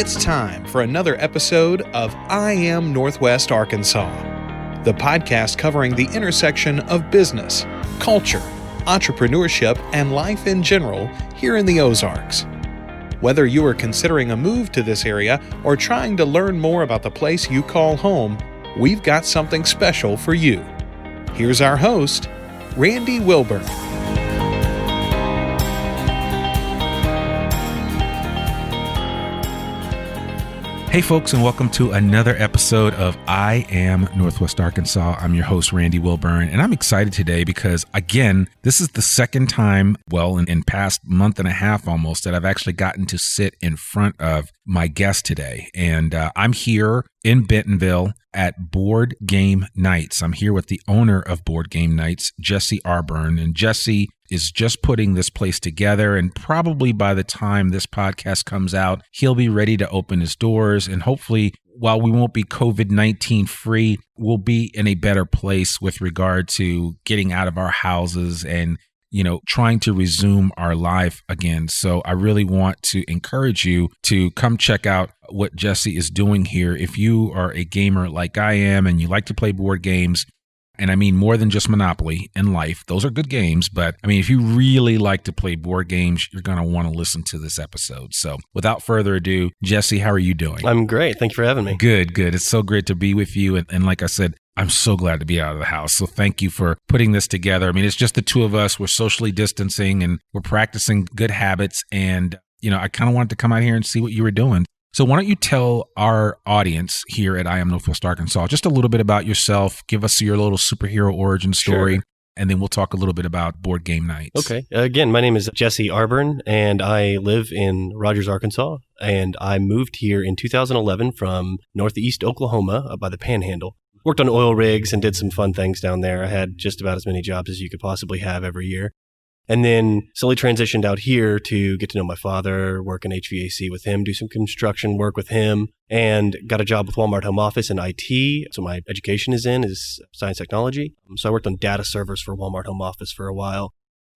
It's time for another episode of I Am Northwest Arkansas, the podcast covering the intersection of business, culture, entrepreneurship, and life in general here in the Ozarks. Whether you are considering a move to this area or trying to learn more about the place you call home, we've got something special for you. Here's our host, Randy Wilburn. Hey folks, and welcome to another episode of I Am Northwest Arkansas. I'm your host, Randy Wilburn, and I'm excited today because, again, this is the second time, in past month and a half almost, that I've actually gotten to sit in front of my guest today. And I'm here in Bentonville at Board Game Nights. I'm here with the owner of Board Game Nights, Jesse Arburn, and Jesse is just putting this place together, and probably by the time this podcast comes out, he'll be ready to open his doors, and hopefully, while we won't be COVID-19 free, we'll be in a better place with regard to getting out of our houses and, trying to resume our life again. So I really want to encourage you to come check out what Jesse is doing here. If you are a gamer like I am and you like to play board games, and I mean more than just Monopoly and Life. Those are good games, but I mean, if you really like to play board games, you're going to want to listen to this episode. So without further ado, Jesse, how are you doing? I'm great. Thank you for having me. Good. It's so great to be with you. And like I said, I'm so glad to be out of the house. So thank you for putting this together. I mean, it's just the two of us. We're socially distancing and we're practicing good habits. And, I kind of wanted to come out here and see what you were doing. So why don't you tell our audience here at I Am Northwest Arkansas just a little bit about yourself, give us your little superhero origin story, Sure. And then we'll talk a little bit about Board Game Nights. Okay. Again, my name is Jesse Arburn, and I live in Rogers, Arkansas, and I moved here in 2011 from northeast Oklahoma up by the Panhandle. Worked on oil rigs and did some fun things down there. I had just about as many jobs as you could possibly have every year. And then slowly transitioned out here to get to know my father, work in HVAC with him, do some construction work with him, and got a job with Walmart Home Office in IT. So my education is science technology. So I worked on data servers for Walmart Home Office for a while.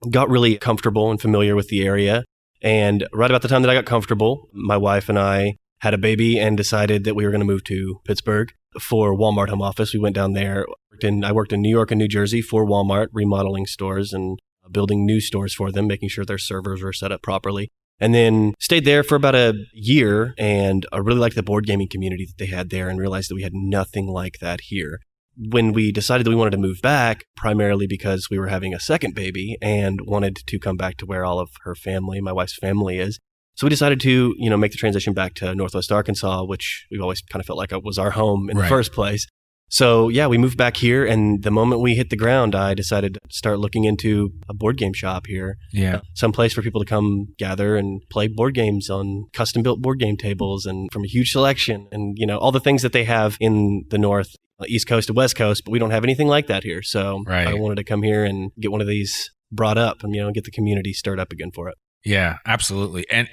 Got really comfortable and familiar with the area. And right about the time that I got comfortable, my wife and I had a baby and decided that we were going to move to Pittsburgh for Walmart Home Office. We went down there. I worked in New York and New Jersey for Walmart, remodeling stores and building new stores for them, making sure their servers were set up properly. And then stayed there for about a year, and I really liked the board gaming community that they had there and realized that we had nothing like that here. When we decided that we wanted to move back, primarily because we were having a second baby and wanted to come back to where all of her family, my wife's family, is. So we decided to, make the transition back to Northwest Arkansas, which we've always kind of felt like it was our home in the first place. So yeah, we moved back here, and the moment we hit the ground, I decided to start looking into a board game shop here. Yeah. Some place for people to come gather and play board games on custom-built board game tables and from a huge selection and, all the things that they have in the North, East Coast and West Coast, but we don't have anything like that here. So I wanted to come here and get one of these brought up and, get the community stirred up again for it. Yeah, absolutely. And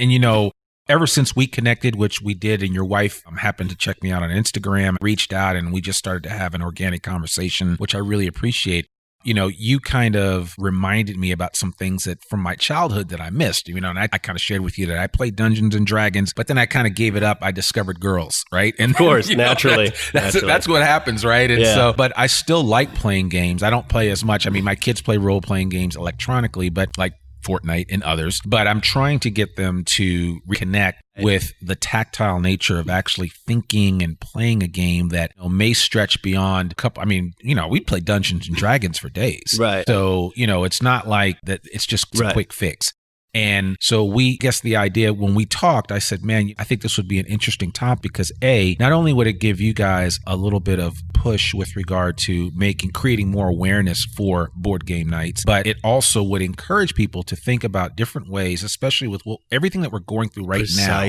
ever since we connected, which we did, and your wife happened to check me out on Instagram, reached out, and we just started to have an organic conversation, which I really appreciate. You kind of reminded me about some things that from my childhood that I missed, and I kind of shared with you that I played Dungeons and Dragons, but then I kind of gave it up. I discovered girls, right? And of course, naturally. That's what happens, right? And so, but I still like playing games. I don't play as much. I mean, my kids play role-playing games electronically, but like Fortnite and others, but I'm trying to get them to reconnect with the tactile nature of actually thinking and playing a game that may stretch beyond a couple. I mean, we play Dungeons and Dragons for days. Right. So, it's not like that. It's just a quick fix. And so the idea when we talked, I said, man, I think this would be an interesting topic because not only would it give you guys a little bit of push with regard to creating more awareness for board game nights, but it also would encourage people to think about different ways, especially with everything that we're going through right now,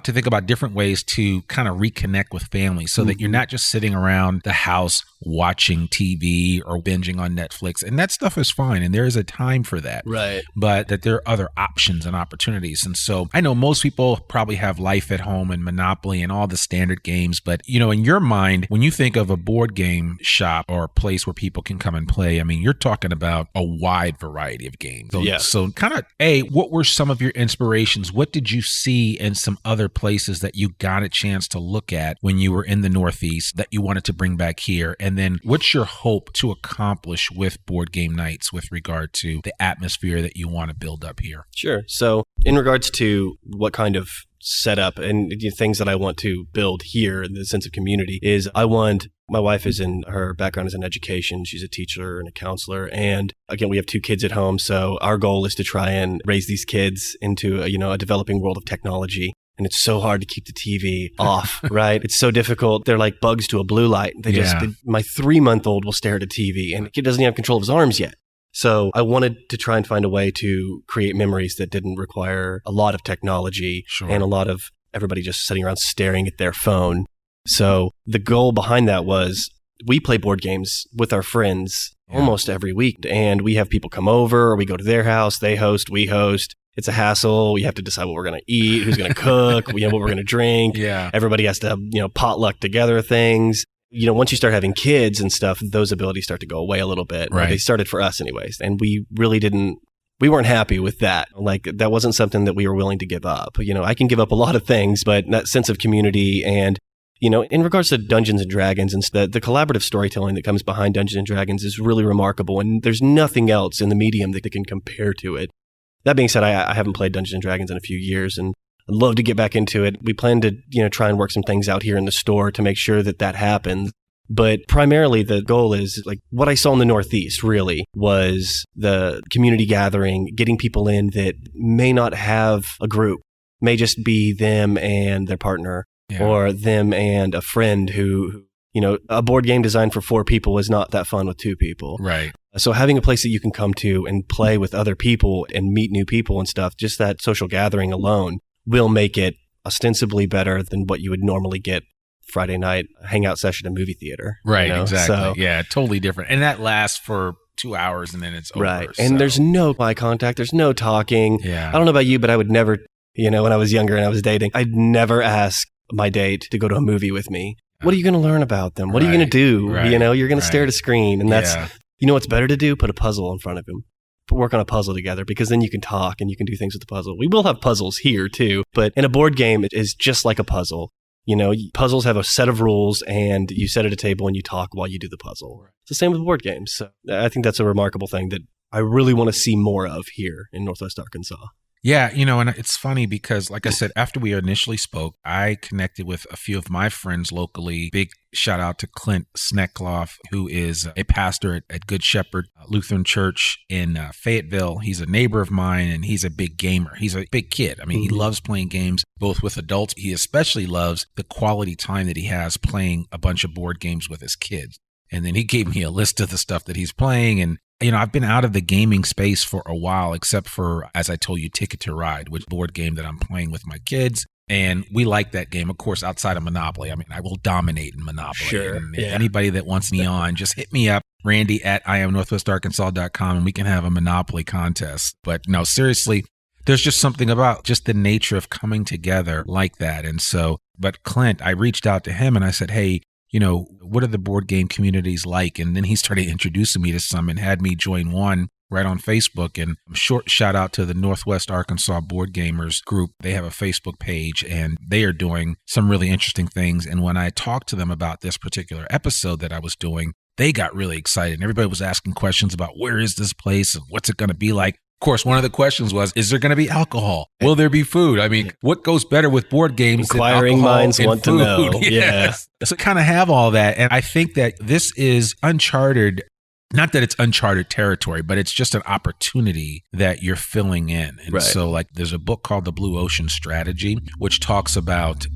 to think about different ways to kind of reconnect with family so that you're not just sitting around the house watching TV or binging on Netflix. And that stuff is fine. And there is a time for that. Right. But that there are other options and opportunities. And so I know most people probably have Life at Home and Monopoly and all the standard games, but in your mind, when you think of a board game shop or a place where people can come and play, I mean, you're talking about a wide variety of games. So kind of, what were some of your inspirations? What did you see in some other places that you got a chance to look at when you were in the Northeast that you wanted to bring back here? And then what's your hope to accomplish with board game nights with regard to the atmosphere that you want to build up here? Sure. So in regards to what kind of setup and things that I want to build here in the sense of community is my wife her background is in education. She's a teacher and a counselor. And again, we have 2 kids at home. So our goal is to try and raise these kids into a developing world of technology. And it's so hard to keep the TV off, right? It's so difficult. They're like bugs to a blue light. My 3-month-old will stare at a TV and the kid doesn't even have control of his arms yet. So I wanted to try and find a way to create memories that didn't require a lot of technology and a lot of everybody just sitting around staring at their phone. So the goal behind that was we play board games with our friends almost every week. And we have people come over or we go to their house, they host, we host. It's a hassle. We have to decide what we're going to eat, who's going to cook, what we're going to drink. Yeah. Everybody has to have, potluck together things. Once you start having kids and stuff, those abilities start to go away a little bit. Right. They started for us anyways. And we really we weren't happy with that. Like that wasn't something that we were willing to give up. I can give up a lot of things, but that sense of community and, in regards to Dungeons and Dragons and the collaborative storytelling that comes behind Dungeons and Dragons is really remarkable. And there's nothing else in the medium that can compare to it. That being said, I haven't played Dungeons and Dragons in a few years and I'd love to get back into it. We plan to, try and work some things out here in the store to make sure that happens. But primarily the goal is like what I saw in the Northeast really was the community gathering, getting people in that may not have a group, may just be them and their partner or them and a friend who, a board game designed for 4 people is not that fun with 2 people. Right. So having a place that you can come to and play with other people and meet new people and stuff, just that social gathering alone will make it ostensibly better than what you would normally get Friday night hangout session at movie theater. Right, exactly. So, yeah, totally different. And that lasts for 2 hours and then it's over. Right. And there's no eye contact. There's no talking. Yeah. I don't know about you, but I would never, when I was younger and I was dating, I'd never ask my date to go to a movie with me. What are you going to learn about them? What are you going to do? Right, you're going to stare at a screen. And that's, what's better to do? Put a puzzle in front of him. Work on a puzzle together because then you can talk and you can do things with the puzzle. We will have puzzles here too, but in a board game, it is just like a puzzle. Puzzles have a set of rules and you sit at a table and you talk while you do the puzzle. It's the same with board games. So I think that's a remarkable thing that I really want to see more of here in Northwest Arkansas. Yeah, and it's funny because, like I said, after we initially spoke, I connected with a few of my friends locally. Big shout out to Clint Sneckloff, who is a pastor at Good Shepherd Lutheran Church in Fayetteville. He's a neighbor of mine, and he's a big gamer. He's a big kid. I mean, he loves playing games, both with adults. He especially loves the quality time that he has playing a bunch of board games with his kids. And then he gave me a list of the stuff that he's playing, and I've been out of the gaming space for a while, except for, as I told you, Ticket to Ride, which board game that I'm playing with my kids. And we like that game, of course, outside of Monopoly. I mean, I will dominate in Monopoly. Sure. And anybody that wants me on, just hit me up, Randy at IamNorthwestArkansas.com, and we can have a Monopoly contest. But no, seriously, there's just something about just the nature of coming together like that. And so, but Clint, I reached out to him and I said, hey, what are the board game communities like? And then he started introducing me to some and had me join one right on Facebook. And short shout out to the Northwest Arkansas Board Gamers group. They have a Facebook page and they are doing some really interesting things. And when I talked to them about this particular episode that I was doing, they got really excited. And everybody was asking questions about where is this place and what's it going to be like? Of course, one of the questions was, is there going to be alcohol? Will there be food? I mean, what goes better with board games Inquiring than alcohol minds and want food? to know. Yes. So kind of have all that. And I think that this is uncharted, not that it's uncharted territory, but it's just an opportunity that you're filling in. And so like there's a book called The Blue Ocean Strategy, which talks about,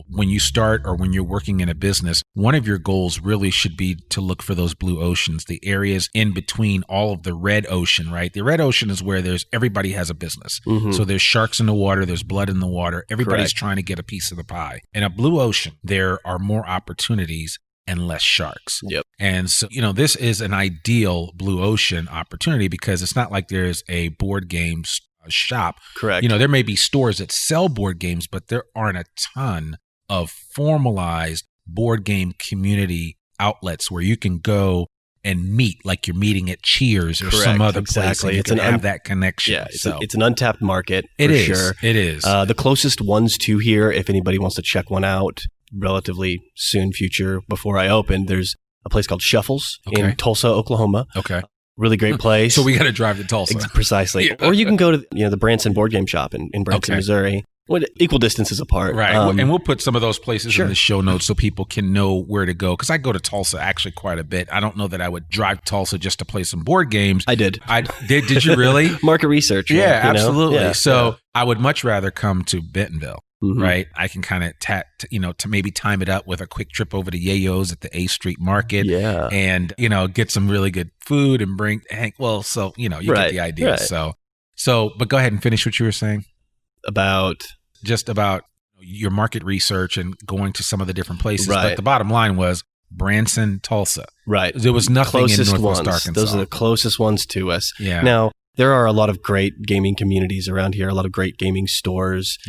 when you start or when you're working in a business, one of your goals really should be to look for those blue oceans, the areas in between all of the red ocean, right? The red ocean is where everybody has a business. So there's sharks in the water, there's blood in the water. Everybody's trying to get a piece of the pie. In a blue ocean, there are more opportunities and less sharks. Yep. And so, this is an ideal blue ocean opportunity because it's not like there's a board game shop. Correct. There may be stores that sell board games, but there aren't a ton of formalized board game community outlets where you can go and meet, like you're meeting at Cheers or some other place. And you can have that connection. Yeah, it's an untapped market. It is. Sure. It is. The closest ones to here, if anybody wants to check one out, relatively soon future before I open, there's a place called Shuffles in Tulsa, Oklahoma. Okay. Really great place. So we got to drive to Tulsa. Precisely. Or you can go to the Branson Board Game Shop in Branson, Missouri. Equal distances apart. Right. And we'll put some of those places in the show notes so people can know where to go. Because I go to Tulsa actually quite a bit. I don't know that I would drive to Tulsa just to play some board games. I did. Did you really? Market research. Yeah, absolutely. Yeah, so I would much rather come to Bentonville. Mm-hmm. Right. I can kind of, to maybe time it up with a quick trip over to Yayo's at the A Street Market. Yeah. And, get some really good food and bring, you get the idea. Right. So, but go ahead and finish what you were saying. About your market research and going to some of the different places. Right. But the bottom line was Branson, Tulsa. Right. There was nothing closest in Northwest Arkansas. Those are the closest ones to us. Yeah. Now, there are a lot of great gaming communities around here, a lot of great gaming stores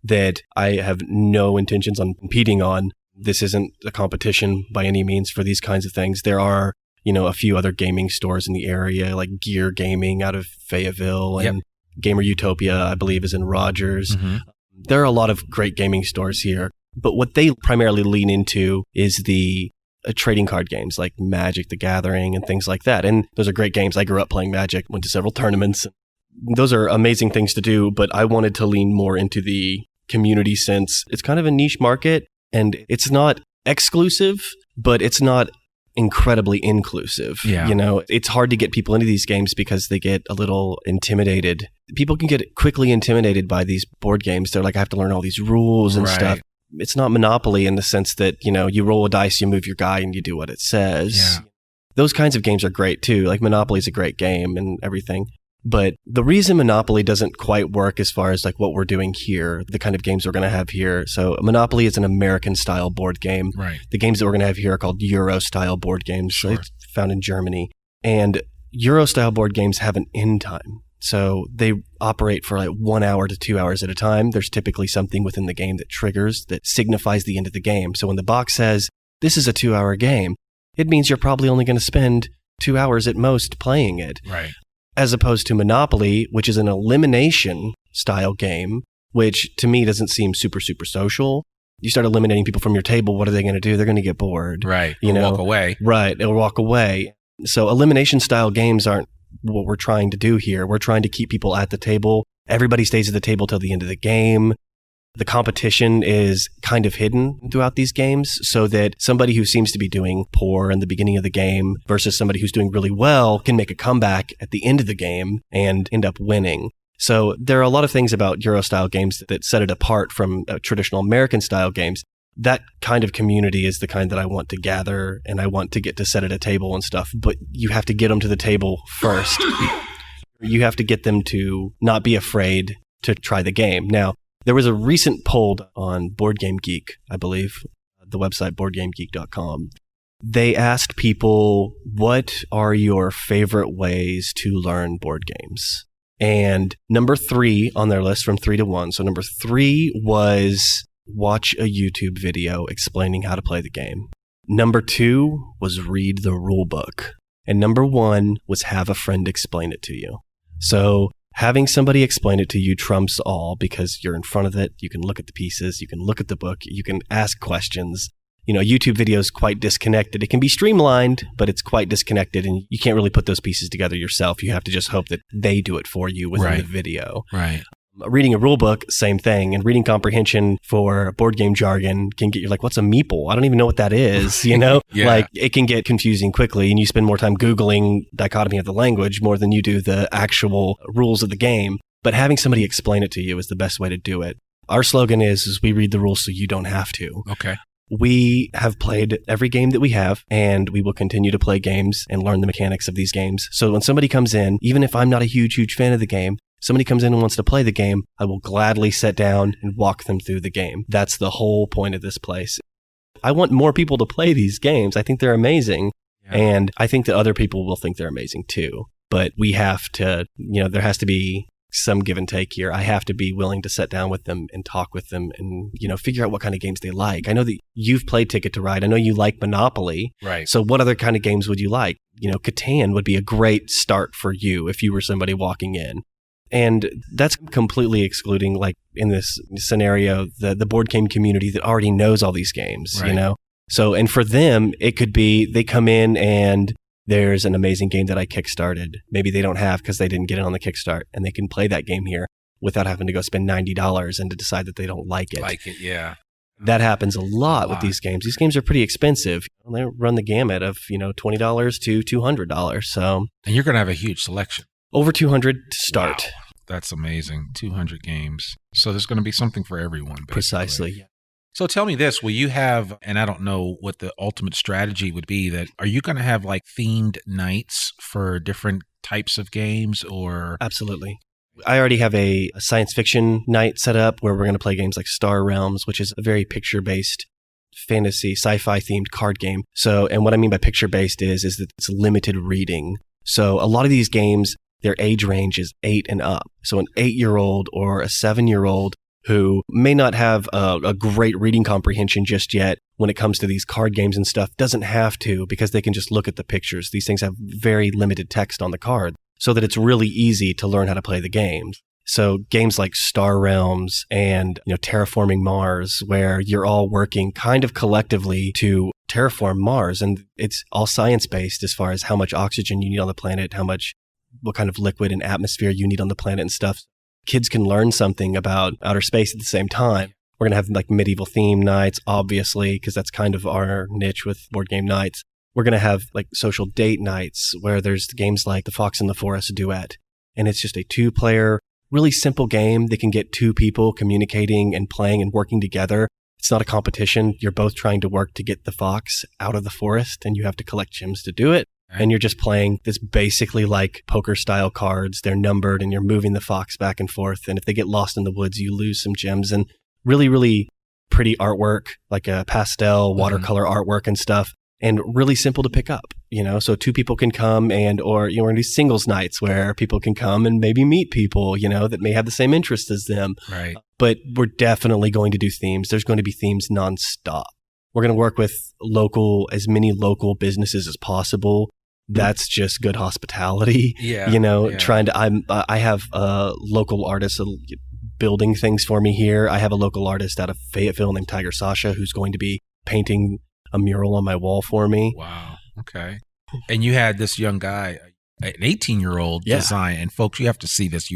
that I have no intentions on competing on. This isn't a competition by any means for these kinds of things. There are, a few other gaming stores in the area, like Gear Gaming out of Fayetteville and Gamer Utopia, I believe, is in Rogers. Mm-hmm. There are a lot of great gaming stores here, but what they primarily lean into is the trading card games like Magic the Gathering and things like that. And those are great games. I grew up playing Magic, went to several tournaments. Those are amazing things to do, but I wanted to lean more into the community sense. It's kind of a niche market, and it's not exclusive, but it's not incredibly inclusive. Yeah. It's hard to get people into these games because they get a little intimidated. People can get quickly intimidated by these board games. They're like, I have to learn all these rules and stuff. It's not Monopoly in the sense that, you roll a dice, you move your guy, and you do what it says. Yeah. Those kinds of games are great too. Like Monopoly is a great game and everything. But the reason Monopoly doesn't quite work as far as like what we're doing here, the kind of games we're going to have here. So Monopoly is an American-style board game. Right. The games that we're going to have here are called Euro-style board games. Sure. It's found in Germany. And Euro-style board games have an end time. So they operate for like 1 hour to 2 hours at a time. There's typically something within the game that triggers, that signifies the end of the game. So when the box says, this is a 2-hour game, it means you're probably only going to spend 2 hours at most playing it. Right. As opposed to Monopoly, which is an elimination style game, which to me doesn't seem super, super social. You start eliminating people from your table, what are they going to do? They're going to get bored. Right. Walk away. Right. They'll walk away. So elimination style games aren't what we're trying to do here. We're trying to keep people at the table. Everybody stays at the table till the end of the game. The competition is kind of hidden throughout these games so that somebody who seems to be doing poor in the beginning of the game versus somebody who's doing really well can make a comeback at the end of the game and end up winning. So there are a lot of things about Euro-style games that set it apart from traditional American-style games. That kind of community is the kind that I want to gather, and I want to get to sit at a table and stuff, but you have to get them to the table first. You have to get them to not be afraid to try the game. Now, there was a recent poll on Board Game Geek, I believe, the website boardgamegeek.com. They asked people, what are your favorite ways to learn board games? And number 3 on their list, from 3 to 1. So number 3 was watch a YouTube video explaining how to play the game. Number 2 was read the rule book. And number 1 was have a friend explain it to you. So having somebody explain it to you trumps all because you're in front of it. You can look at the pieces. You can look at the book. You can ask questions. YouTube video is quite disconnected. It can be streamlined, but it's quite disconnected, and you can't really put those pieces together yourself. You have to just hope that they do it for you within the video. Right. Reading a rule book, same thing. And reading comprehension for board game jargon can get you like, what's a meeple? I don't even know what that is, Yeah. Like it can get confusing quickly, and you spend more time Googling dichotomy of the language more than you do the actual rules of the game. But having somebody explain it to you is the best way to do it. Our slogan is we read the rules so you don't have to. Okay. We have played every game that we have, and we will continue to play games and learn the mechanics of these games. So when somebody comes in, even if I'm not a huge fan of the game, somebody comes in and wants to play the game, I will gladly sit down and walk them through the game. That's the whole point of this place. I want more people to play these games. I think they're amazing. Yeah. And I think that other people will think they're amazing too. But we have to, there has to be some give and take here. I have to be willing to sit down with them and talk with them and, figure out what kind of games they like. I know that you've played Ticket to Ride. I know you like Monopoly. Right. So what other kind of games would you like? Catan would be a great start for you if you were somebody walking in. And that's completely excluding, like in this scenario, the board game community that already knows all these games, Right. So, and for them, it could be they come in and there's an amazing game that I kickstarted. Maybe they don't have because they didn't get it on the Kickstart, and they can play that game here without having to go spend $90 and to decide that they don't like it. Yeah. That happens a lot with these games. These games are pretty expensive. They run the gamut of, $20 to $200. So, And you're going to have a huge selection. over 200 to start. Wow. That's amazing. 200 games. So there's going to be something for everyone. Basically. Precisely. So tell me this, will you have, and I don't know what the ultimate strategy would be, that are you going to have like themed nights for different types of games or? Absolutely. I already have a science fiction night set up where we're going to play games like Star Realms, which is a very picture-based fantasy, sci-fi themed card game. So, and what I mean by picture-based is that it's limited reading. So a lot of these games, their age range is 8 and up. So an 8-year-old or a 7-year-old who may not have a great reading comprehension just yet when it comes to these card games and stuff doesn't have to, because they can just look at the pictures. These things have very limited text on the card so that it's really easy to learn how to play the games. So games like Star Realms and Terraforming Mars, where you're all working kind of collectively to terraform Mars, and it's all science-based as far as how much oxygen you need on the planet, what kind of liquid and atmosphere you need on the planet and stuff. Kids can learn something about outer space at the same time. We're going to have like medieval theme nights, obviously, because that's kind of our niche with board game nights. We're going to have like social date nights where there's games like The Fox and the Forest Duet. And it's just a 2-player, really simple game that can get 2 people communicating and playing and working together. It's not a competition. You're both trying to work to get the fox out of the forest, and you have to collect gems to do it. And you're just playing this basically like poker style cards. They're numbered and you're moving the fox back and forth. And if they get lost in the woods, you lose some gems, and really, really pretty artwork, like a pastel watercolor artwork and stuff, and really simple to pick up, so 2 people can come or we're going to do singles nights where people can come and maybe meet people, that may have the same interest as them. Right. But we're definitely going to do themes. There's going to be themes nonstop. We're going to work with as many local businesses as possible. That's just good hospitality. Yeah. I have local artists building things for me here. I have a local artist out of Fayetteville named Tiger Sasha who's going to be painting a mural on my wall for me. Wow. Okay. And you had this young guy, an 18-year-old design, and folks, you have to see this.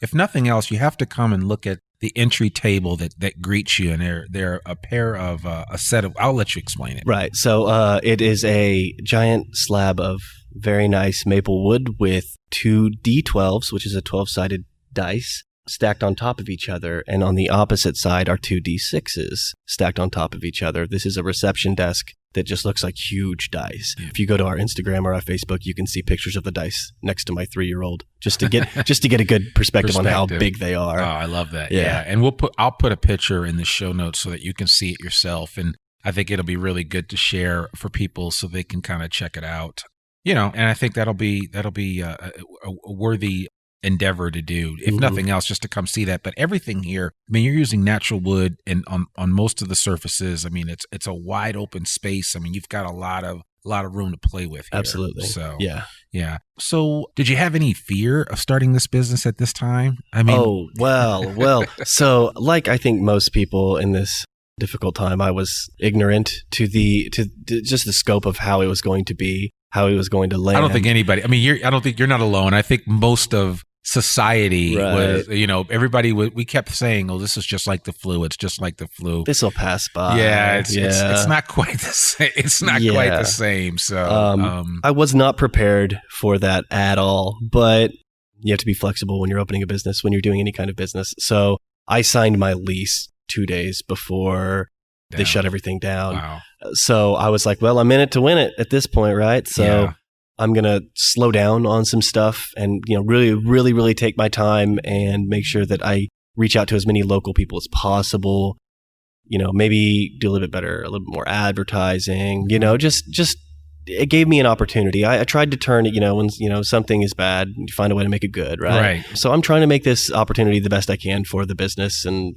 If nothing else, you have to come and look at the entry table that greets you, and they're a pair of a set of. I'll let you explain it. Right. So it is a giant slab of very nice maple wood with 2 D12s, which is a 12-sided dice, stacked on top of each other, and on the opposite side are 2 D6s stacked on top of each other. This is a reception desk that just looks like huge dice. Yeah. If you go to our Instagram or our Facebook, you can see pictures of the dice next to my 3-year-old just to get a good perspective on how big they are. Oh, I love that. Yeah. And I'll put a picture in the show notes so that you can see it yourself, and I think it'll be really good to share for people so they can kind of check it out. And I think that'll be a worthy endeavor to do, if nothing else, just to come see that. But everything here, I mean, you're using natural wood and on most of the surfaces. I mean, it's a wide open space. I mean, you've got a lot of room to play with here. Absolutely. So yeah. So did you have any fear of starting this business at this time? I mean, well. So like I think most people in this difficult time, I was ignorant to just the scope of how it was going to be, how it was going to land. I don't think anybody. I mean, I don't think you're not alone. I think most of society was, everybody we kept saying, "Oh, this is just like the flu. It's just like the flu. This will pass by." Yeah, it's not quite the same. It's not quite the same. So I was not prepared for that at all. But you have to be flexible when you're opening a business, when you're doing any kind of business. So I signed my lease 2 days before they shut everything down. Wow. So I was like, well, I'm in it to win it at this point, right? So I'm going to slow down on some stuff and, really, really, really take my time and make sure that I reach out to as many local people as possible. Maybe do a little bit better, a little bit more advertising, just it gave me an opportunity. I tried to turn it, when something is bad, you find a way to make it good, right? So I'm trying to make this opportunity the best I can for the business, and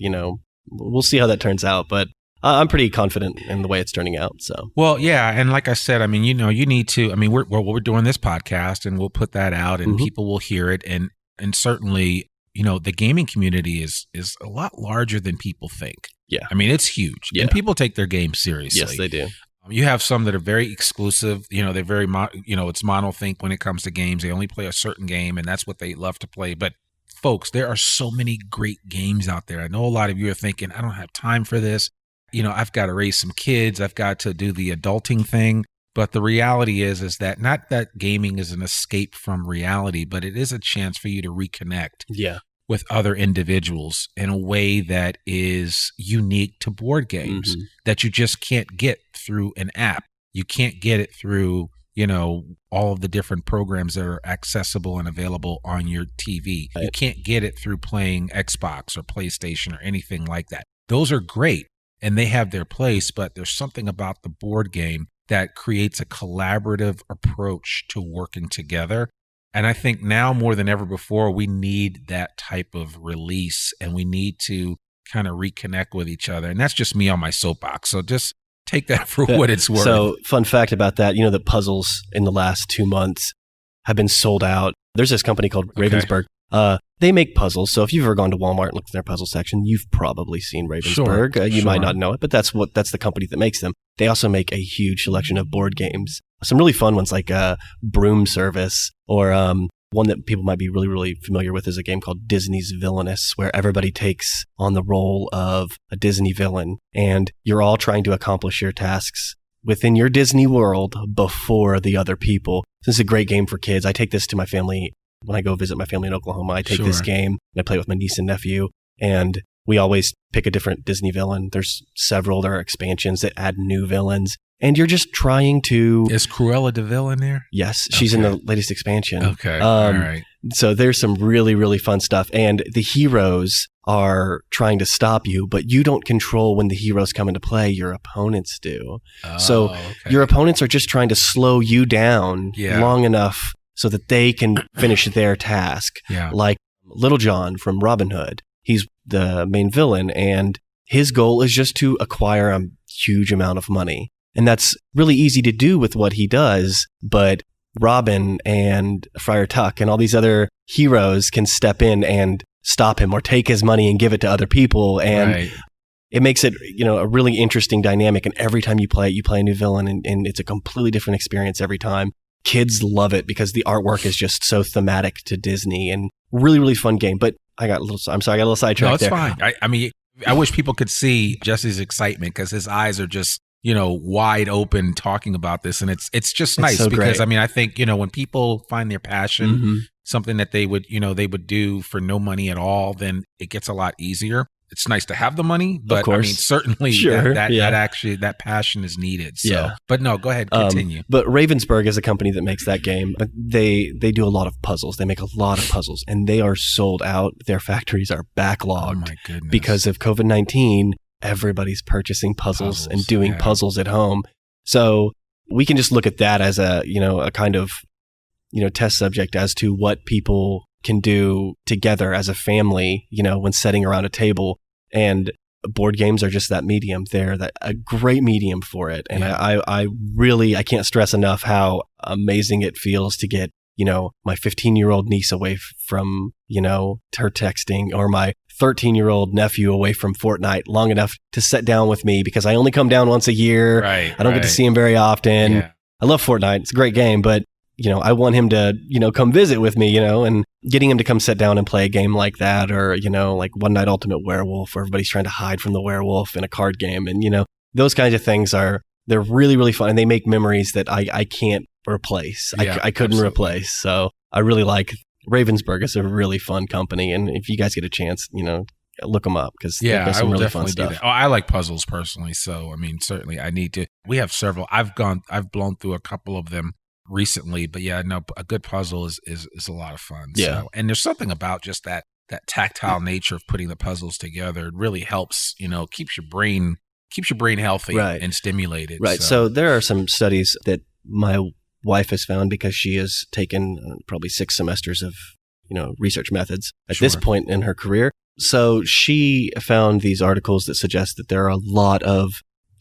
we'll see how that turns out. But I'm pretty confident in the way it's turning out. So, well, yeah, and like I said, I mean, you need to. I mean, we're doing this podcast, and we'll put that out, and people will hear it, and certainly, the gaming community is a lot larger than people think. Yeah, I mean, it's huge, and people take their game seriously. Yes, they do. You have some that are very exclusive. They're very, it's monothink when it comes to games. They only play a certain game, and that's what they love to play. But folks, there are so many great games out there. I know a lot of you are thinking, I don't have time for this. I've got to raise some kids. I've got to do the adulting thing. But the reality is that not that gaming is an escape from reality, but it is a chance for you to reconnect with other individuals in a way that is unique to board games that you just can't get through an app. You can't get it through, all of the different programs that are accessible and available on your TV. You can't get it through playing Xbox or PlayStation or anything like that. Those are great. And they have their place, but there's something about the board game that creates a collaborative approach to working together. And I think now more than ever before, we need that type of release, and we need to kind of reconnect with each other. And that's just me on my soapbox. So just take that for what it's worth. So fun fact about that, the puzzles in the last 2 months have been sold out. There's this company called Ravensburg. They make puzzles. So if you've ever gone to Walmart and looked in their puzzle section, you've probably seen Ravensburg. Sure, you might not know it, but that's the company that makes them. They also make a huge selection of board games. Some really fun ones like Broom Service, or one that people might be really, really familiar with is a game called Disney's Villainous, where everybody takes on the role of a Disney villain, and you're all trying to accomplish your tasks within your Disney world before the other people. This is a great game for kids. I take this to my family. When I go visit my family in Oklahoma, I take this game and I play with my niece and nephew, and we always pick a different Disney villain. There's several. There are expansions that add new villains, and you're just trying to... Is Cruella de Vil in there? Yes, she's in the latest expansion. Okay, all right. So there's some really, really fun stuff, and the heroes are trying to stop you, but you don't control when the heroes come into play. Your opponents do. Your opponents are just trying to slow you down long enough so that they can finish their task. Like Little John from Robin Hood. He's the main villain, and his goal is just to acquire a huge amount of money. And that's really easy to do with what he does, but Robin and Friar Tuck and all these other heroes can step in and stop him or take his money and give it to other people. And it makes it, a really interesting dynamic. And every time you play a new villain, and it's a completely different experience every time. Kids love it because the artwork is just so thematic to Disney, and really, really fun game. But I got a little sidetracked there. No, it's fine. I mean, I wish people could see Jesse's excitement because his eyes are just, wide open talking about this. And it's just nice because great. I mean, I think, when people find their passion, something that they would do for no money at all, then it gets a lot easier. It's nice to have the money, but I mean, certainly that passion is needed. So, but no, go ahead, continue. But Ravensburg is a company that makes that game. They do a lot of puzzles. They make a lot of puzzles, and they are sold out. Their factories are backlogged. Oh my goodness. Because of COVID-19. Everybody's purchasing puzzles and doing puzzles at home. So we can just look at that as a kind of test subject as to what people can do together as a family, when sitting around a table. And board games are just that medium. They're a great medium for it. And I really can't stress enough how amazing it feels to get, my 15-year-old niece away from, her texting, or my 13-year-old nephew away from Fortnite long enough to sit down with me, because I only come down once a year. I don't get to see him very often. I love Fortnite. It's a great game, but I want him to, come visit with me, and getting him to come sit down and play a game like that, or, like One Night Ultimate Werewolf, where everybody's trying to hide from the werewolf in a card game. And, those kinds of things they're really, really fun. And they make memories that I can't replace. I couldn't replace. So I really like Ravensburg. It's a really fun company. And if you guys get a chance, look them up, because there's some really fun stuff. Oh, I like puzzles personally. So, I mean, certainly I need to. We have several. I've blown through a couple of them recently, but a good puzzle is a lot of fun. So, and there's something about just that tactile nature of putting the puzzles together. It really helps, keeps your brain healthy and stimulated. Right. So there are some studies that my wife has found, because she has taken probably 6 semesters of, research methods at this point in her career. So she found these articles that suggest that there are a lot of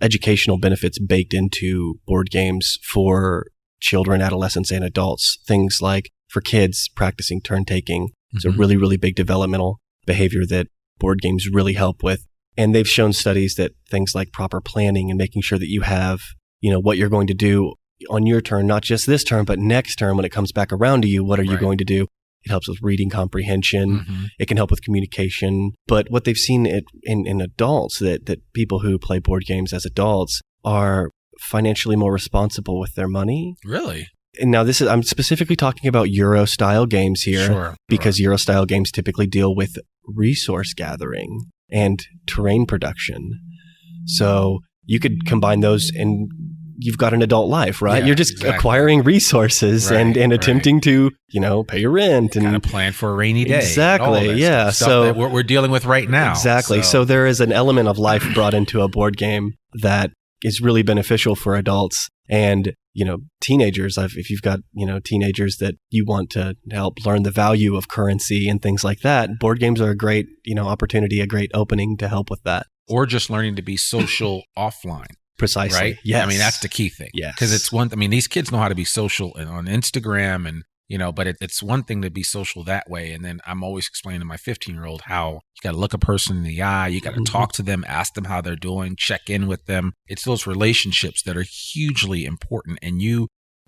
educational benefits baked into board games for children, adolescents, and adults. Things like for kids, practicing turn taking is a really, really big developmental behavior that board games really help with. And they've shown studies that things like proper planning and making sure that you have, what you're going to do on your turn, not just this turn, but next turn when it comes back around to you, what are you going to do? It helps with reading comprehension. It can help with communication. But what they've seen in adults, that people who play board games as adults are financially more responsible with their money. Really? And now I'm specifically talking about Euro-style games here, because Euro-style games typically deal with resource gathering and terrain production. So you could combine those and you've got an adult life, right? Yeah, You're just acquiring resources and attempting to, pay your rent and kind of plan for a rainy day. Exactly. Yeah. So that we're dealing with right now. Exactly. So there is an element of life brought into a board game that is really beneficial for adults and, teenagers. If you've got, teenagers that you want to help learn the value of currency and things like that, board games are a great, opportunity, a great opening to help with that. Or just learning to be social offline. Precisely. Right? Yes. I mean, that's the key thing. Yes. Because these kids know how to be social on Instagram and, but it's one thing to be social that way. And then I'm always explaining to my 15-year-old how you got to look a person in the eye. You got to talk to them, ask them how they're doing, check in with them. It's those relationships that are hugely important. And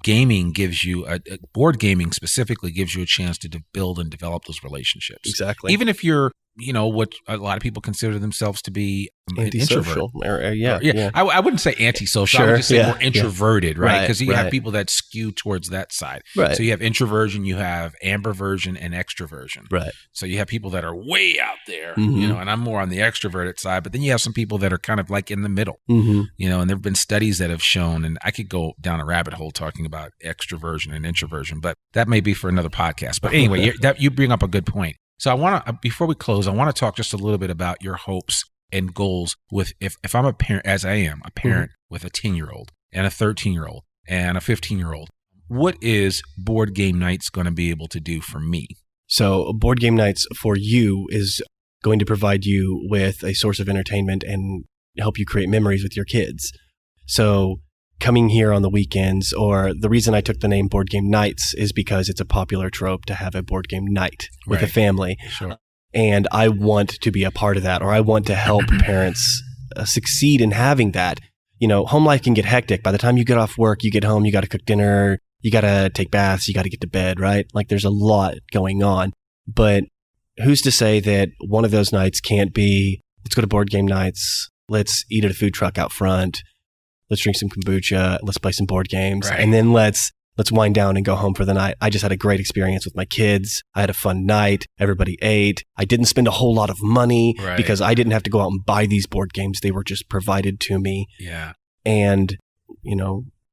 gaming gives you, board gaming specifically gives you a chance to build and develop those relationships. Exactly. Even if you're, what a lot of people consider themselves to be antisocial. Yeah. I wouldn't say antisocial. I would just say more introverted, right? Because you have people that skew towards that side. Right. So you have introversion, you have ambiversion, and extroversion. Right. So you have people that are way out there, and I'm more on the extroverted side. But then you have some people that are kind of like in the middle, and there have been studies that have shown, and I could go down a rabbit hole talking about extroversion and introversion, but that may be for another podcast. But anyway, you bring up a good point. So I want to, before we close, I want to talk just a little bit about your hopes and goals with, if I'm a parent, as I am, a parent with a 10-year-old and a 13-year-old and a 15-year-old, what is Board Game Nights going to be able to do for me? So Board Game Nights for you is going to provide you with a source of entertainment and help you create memories with your kids. So coming here on the weekends, or the reason I took the name Board Game Nights is because it's a popular trope to have a board game night with a family. Sure. And I want to be a part of that, or I want to help parents succeed in having that. Home life can get hectic. By the time you get off work, you get home, you got to cook dinner, you got to take baths, you got to get to bed, right? Like there's a lot going on. But who's to say that one of those nights can't be, let's go to Board Game Nights, let's eat at a food truck out front, let's drink some kombucha, let's play some board games, and then let's wind down and go home for the night. I just had a great experience with my kids. I had a fun night. Everybody ate. I didn't spend a whole lot of money because I didn't have to go out and buy these board games. They were just provided to me. Yeah. And,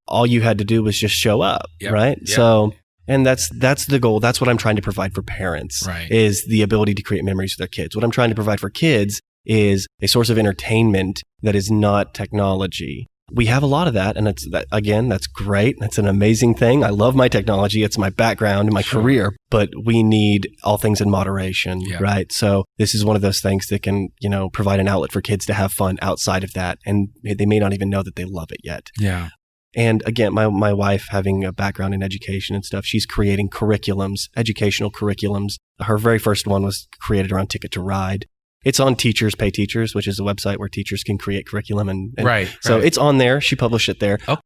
all you had to do was just show up, right? Yep. So, and that's the goal. That's what I'm trying to provide for parents, is the ability to create memories with their kids. What I'm trying to provide for kids is a source of entertainment that is not technology. We have a lot of that, and that's great. That's an amazing thing. I love my technology. It's my background and my career, but we need all things in moderation, right? So this is one of those things that can, provide an outlet for kids to have fun outside of that, and they may not even know that they love it yet. Yeah. And again, my wife, having a background in education and stuff, she's creating curriculums, educational curriculums. Her very first one was created around Ticket to Ride. It's on Teachers Pay Teachers, which is a website where teachers can create curriculum. And so it's on there. She published it there. Oh.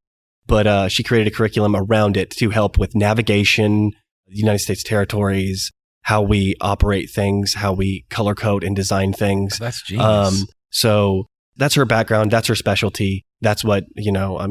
But she created a curriculum around it to help with navigation, the United States territories, how we operate things, how we color code and design things. That's genius. So that's her background. That's her specialty. That's what,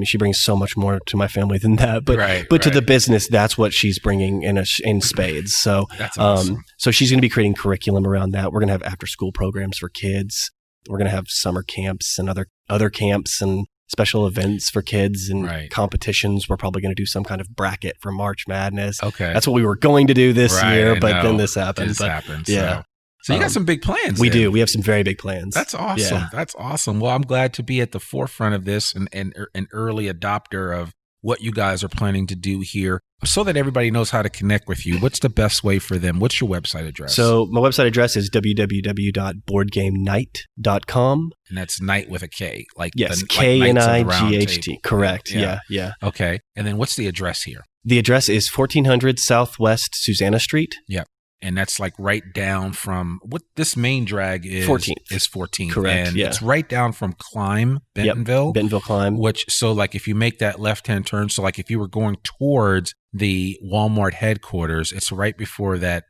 she brings so much more to my family than that. But to the business, that's what she's bringing in spades. So that's awesome. So she's going to be creating curriculum around that. We're going to have after school programs for kids. We're going to have summer camps and other camps and special events for kids and competitions. We're probably going to do some kind of bracket for March Madness. Okay. That's what we were going to do this year, but then this happened. Yeah. So you got some big plans. We do. We have some very big plans. That's awesome. Yeah. That's awesome. Well, I'm glad to be at the forefront of this and an early adopter of what you guys are planning to do here so that everybody knows how to connect with you. What's the best way for them? What's your website address? So my website address is www.boardgamenight.com. And that's night with a K. Yes, K-N-I-G-H-T. Correct. Yeah. Okay. And then what's the address here? The address is 1400 Southwest Susanna Street. Yep. And that's like right down from what this main drag is. 14th. Is 14th. Correct. And yeah. it's right down from Climb, Bentonville. Yep. Bentonville Climb. So like if you make that left-hand turn, so like if you were going towards the Walmart headquarters, it's right before right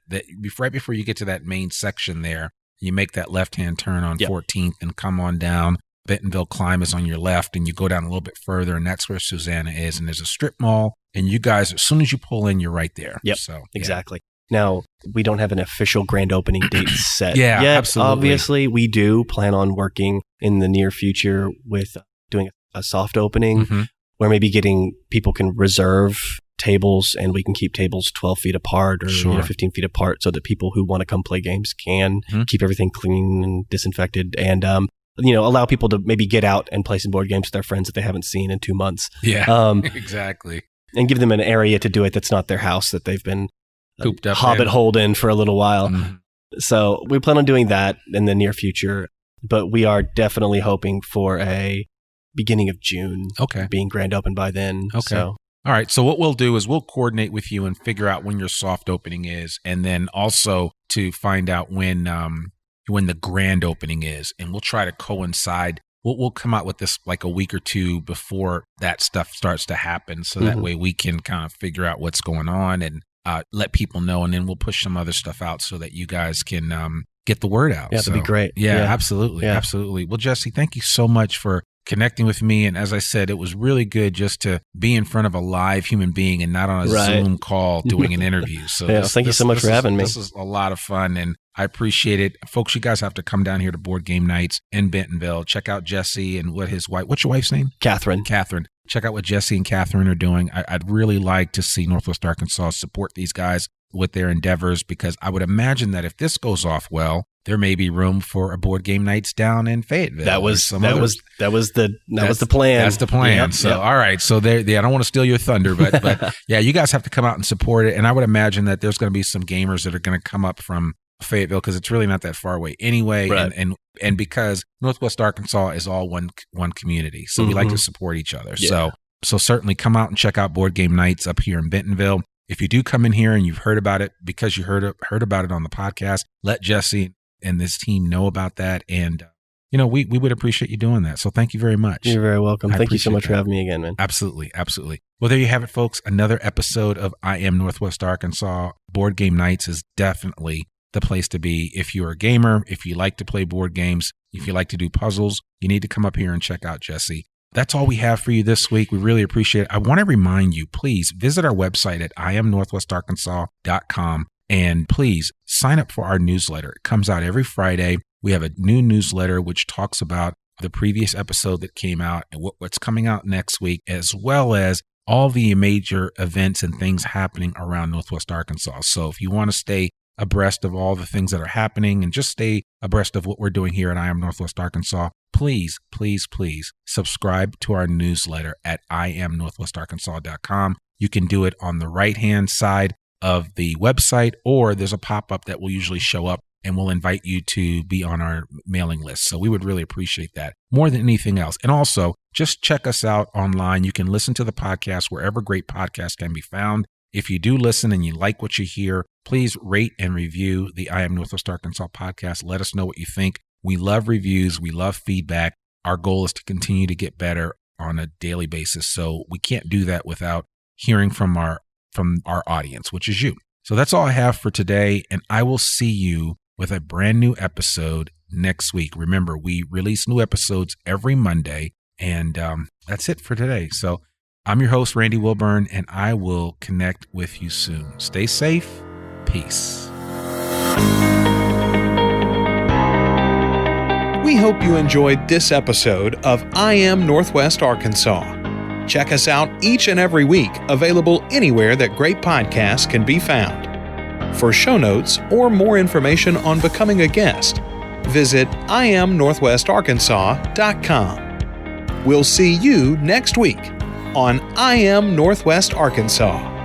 before you get to that main section there, you make that left-hand turn on 14th and come on down. Bentonville Climb is on your left, and you go down a little bit further, and that's where Susanna is. And there's a strip mall, and you guys, as soon as you pull in, you're right there. Yep. So exactly. Now, we don't have an official grand opening date set yet. Absolutely. Obviously, we do plan on working in the near future with doing a soft opening where maybe people can reserve tables, and we can keep tables 12 feet apart or 15 feet apart so that people who want to come play games can keep everything clean and disinfected and allow people to maybe get out and play some board games with their friends that they haven't seen in 2 months. Yeah, exactly. And give them an area to do it that's not their house that they've been cooped up holed in for a little while. So we plan on doing that in the near future, but we are definitely hoping for a beginning of June being grand open by then. Okay. So. All right. So what we'll do is we'll coordinate with you and figure out when your soft opening is, and then also to find out when the grand opening is, and we'll try to coincide. We'll come out with this like a week or two before that stuff starts to happen, so that way we can kind of figure out what's going on and let people know, and then we'll push some other stuff out so that you guys can get the word out. Yeah, that'd be great. Yeah, absolutely. Yeah. Absolutely. Well, Jesse, thank you so much for connecting with me. And as I said, it was really good just to be in front of a live human being and not on a Zoom call doing an interview. So thank you so much for having me. This is a lot of fun, and I appreciate it. Folks, you guys have to come down here to Board Game Nights in Bentonville. Check out Jesse and what's your wife's name? Catherine. Check out what Jesse and Catherine are doing. I'd really like to see Northwest Arkansas support these guys with their endeavors, because I would imagine that if this goes off well, there may be room for a Board Game Nights down in Fayetteville. That was the plan. That's the plan. Yep, so all right. So I don't want to steal your thunder, but yeah, you guys have to come out and support it. And I would imagine that there's going to be some gamers that are going to come up from Fayetteville, because it's really not that far away anyway. Right. And because Northwest Arkansas is all one community, so we like to support each other. Yeah. So certainly come out and check out Board Game Nights up here in Bentonville. If you do come in here and you've heard about it because you heard about it on the podcast, let Jesse and this team know about that. And, we would appreciate you doing that. So thank you very much. You're very welcome. Thank you so much for having me again, man. Absolutely. Absolutely. Well, there you have it, folks. Another episode of I Am Northwest Arkansas. Board Game Nights is definitely the place to be. If you're a gamer, if you like to play board games, if you like to do puzzles, you need to come up here and check out Jesse. That's all we have for you this week. We really appreciate it. I want to remind you, please visit our website at iamnorthwestarkansas.com, and please sign up for our newsletter. It comes out every Friday. We have a new newsletter which talks about the previous episode that came out and what's coming out next week, as well as all the major events and things happening around Northwest Arkansas. So if you want to stay abreast of all the things that are happening and just stay abreast of what we're doing here at I Am Northwest Arkansas, please, please, please subscribe to our newsletter at iamnorthwestarkansas.com. You can do it on the right-hand side of the website, or there's a pop-up that will usually show up and we'll invite you to be on our mailing list. So we would really appreciate that more than anything else. And also, just check us out online. You can listen to the podcast wherever great podcasts can be found. If you do listen and you like what you hear, please rate and review the I Am Northwest Arkansas podcast. Let us know what you think. We love reviews. We love feedback. Our goal is to continue to get better on a daily basis. So we can't do that without hearing from our audience, which is you. So that's all I have for today. And I will see you with a brand new episode next week. Remember, we release new episodes every Monday. And that's it for today. So I'm your host, Randy Wilburn, and I will connect with you soon. Stay safe. Peace. We hope you enjoyed this episode of I Am Northwest Arkansas. Check us out each and every week, available anywhere that great podcasts can be found. For show notes or more information on becoming a guest, visit iamnorthwestarkansas.com. We'll see you next week. on I Am Northwest Arkansas.